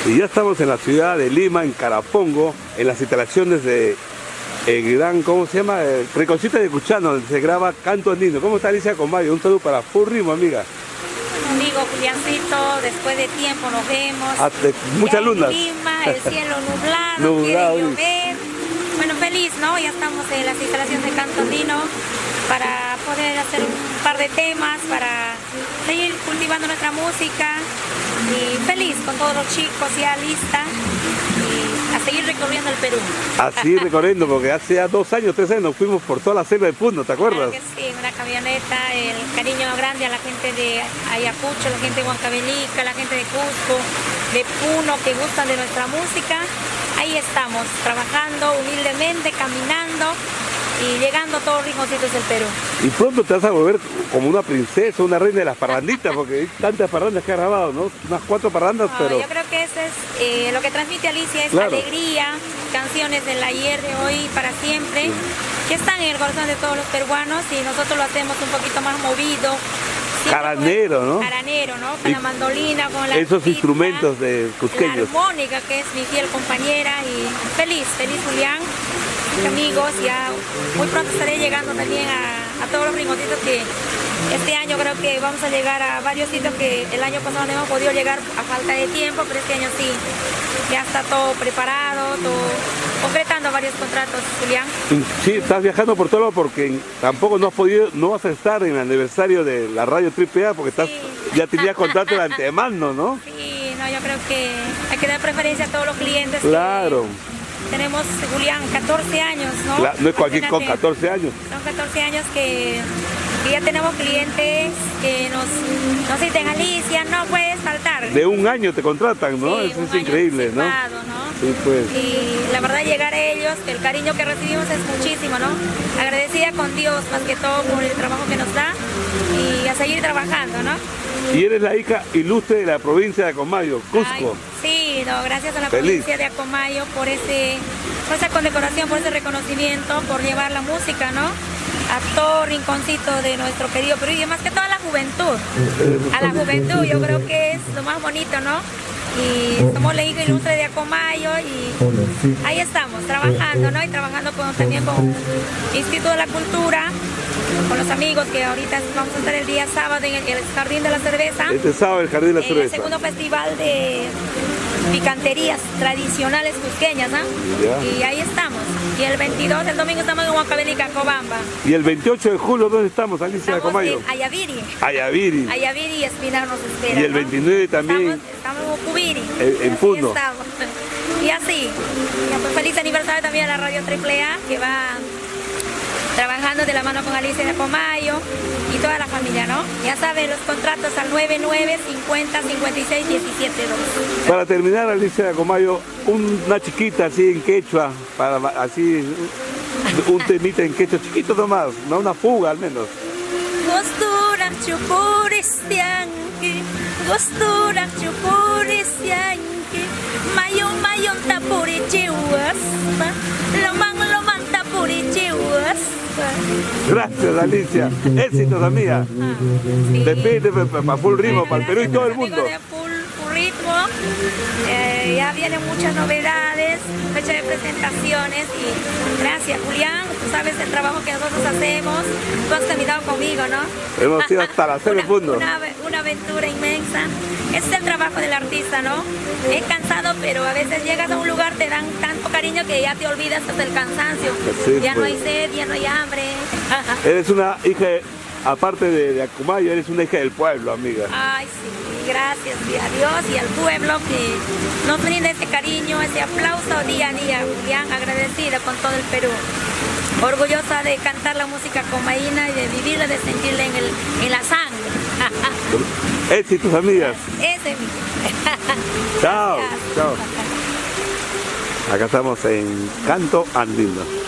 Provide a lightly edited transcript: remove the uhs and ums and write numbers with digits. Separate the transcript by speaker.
Speaker 1: Y ya estamos en la ciudad de Lima, en Carapongo, en las instalaciones de el gran, ¿cómo se llama? Rinconcito de Cuchano, donde se graba Canto Andino. ¿Cómo está Alicia Comayo? Un saludo para Full Ritmo, amiga.
Speaker 2: Amigo Juliancito, después de tiempo nos vemos.
Speaker 1: Muchas lunas.
Speaker 2: En Lima, el cielo nublado, quiere llover. Bueno, feliz, ¿no? Ya estamos en las instalaciones de Canto Andino para poder hacer un par de temas, para seguir cultivando nuestra música y feliz con todos los chicos ya lista y a seguir recorriendo el Perú.
Speaker 1: Así recorriendo, porque hace ya 2 años, 3 años nos fuimos por toda la selva de Puno, ¿te acuerdas?
Speaker 2: Claro que sí, una camioneta, el cariño grande a la gente de Ayacucho, la gente de Huancavelica, la gente de Cusco, de Puno, que gustan de nuestra música. Ahí estamos, trabajando humildemente, caminando y llegando a todos los rinconcitos del Perú.
Speaker 1: Y pronto te vas a volver como una princesa, una reina de las parranditas, porque hay tantas parrandas que ha grabado, ¿no? Unas 4 parrandas,
Speaker 2: No,
Speaker 1: pero...
Speaker 2: yo creo que eso es lo que transmite Alicia, es
Speaker 1: claro,
Speaker 2: alegría, canciones del ayer, de hoy, para siempre, que están en el corazón de todos los peruanos y nosotros lo hacemos un poquito más movido.
Speaker 1: Caranero, ¿no?
Speaker 2: Caranero, ¿no? Con la mandolina, con la
Speaker 1: esos
Speaker 2: pista,
Speaker 1: instrumentos de cusqueños.
Speaker 2: la armónica, que es mi fiel compañera, y feliz Julián, mis amigos, ya muy pronto estaré llegando también a todos los rinconcitos que este año creo que vamos a llegar a varios sitios que el año pasado no hemos podido llegar a falta de tiempo, pero este año sí, ya está todo preparado, todo concretando varios contratos, Julián.
Speaker 1: Sí, estás viajando por todo lado porque tampoco no vas a estar en el aniversario de la radio AAA porque estás, sí, ya tenías contrato de antemano, ¿no?
Speaker 2: Sí, no, yo creo que hay que dar preferencia a todos los clientes.
Speaker 1: Claro.
Speaker 2: Tenemos, Julián, 14 años, ¿no?
Speaker 1: No es cualquier con 14 años.
Speaker 2: Son 14 años que ya tenemos clientes que nos dicen, Alicia, no puedes faltar.
Speaker 1: De 1 año te contratan, ¿no?
Speaker 2: Sí,
Speaker 1: eso es increíble, ¿no? Sí, pues.
Speaker 2: Y la verdad, llegar a ellos, el cariño que recibimos es muchísimo, ¿no? Agradecida con Dios más que todo por el trabajo que nos da y a seguir trabajando, ¿no?
Speaker 1: Y eres la hija ilustre de la provincia de Acomayo, Cusco.
Speaker 2: Ay, sí, no, gracias a la provincia de Acomayo por esa condecoración, por ese reconocimiento, por llevar la música, ¿no? A todo rinconcito de nuestro querido Perú y más que toda la juventud. A la juventud, yo creo que es lo más bonito, ¿no? Y somos la hija ilustre de Acomayo y ahí estamos, trabajando, ¿no? Y trabajando también con el Instituto de la Cultura, con los amigos que ahorita vamos a estar el día sábado en el Jardín de la Cerveza.
Speaker 1: Este sábado el Jardín de la Cerveza.
Speaker 2: El segundo festival de picanterías tradicionales cusqueñas, ¿ah? Y ahí estamos. Y el 22, el domingo, estamos en Huancavelica, Cobamba.
Speaker 1: Y el 28 de julio, ¿dónde estamos, Alicia de Acomayo?
Speaker 2: En Ayaviri.
Speaker 1: Ayaviri.
Speaker 2: Ayaviri y Espinar nos espera.
Speaker 1: Y el 29 también.
Speaker 2: Estamos en Ucubiri.
Speaker 1: En Puno.
Speaker 2: Y así. Ya, pues, feliz aniversario también a la radio AAA, que va trabajando de la mano con Alicia de Acomayo y toda la familia, ¿no? Ya saben, los contratos al 99 50 56 17 2.
Speaker 1: Para terminar, Alicia de Acomayo, una chiquita así en quechua, para así un temita en quechua chiquito nomás, no una fuga al menos.
Speaker 2: Gostura chupuristianki, gostura chupuristianki, mayon tapurichihuaspa, loman tapurichihuaspa.
Speaker 1: Gracias, Alicia. Éxitos, amiga.
Speaker 2: Sí.
Speaker 1: Despídete para Full Ritmo, para el Perú y todo el mundo.
Speaker 2: De full Ritmo. Ya vienen muchas novedades, fecha de presentaciones y gracias, Julián. Tú sabes el trabajo que nosotros hacemos. Tú has caminado conmigo, ¿no?
Speaker 1: Hemos ido hasta la selva del mundo.
Speaker 2: Una aventura inmensa. Ese es el trabajo del artista, ¿no? Es cansado, pero a veces llegas a un lugar, te dan tanto cariño que ya te olvidas hasta el cansancio.
Speaker 1: Sí,
Speaker 2: ya
Speaker 1: pues.
Speaker 2: No hay sed, ya no hay hambre.
Speaker 1: Eres una hija, aparte de Acomayo, eres una hija del pueblo, amiga.
Speaker 2: Ay, sí, gracias a Dios y al pueblo que nos brinda ese cariño, ese aplauso día a día, Julián, agradecida con todo el Perú. Orgullosa de cantar la música comaína y de vivirla, de sentirla en la sangre.
Speaker 1: Éxitos, amigas.
Speaker 2: Ese es mi.
Speaker 1: Chao, chao. Acá estamos en Canto Andino.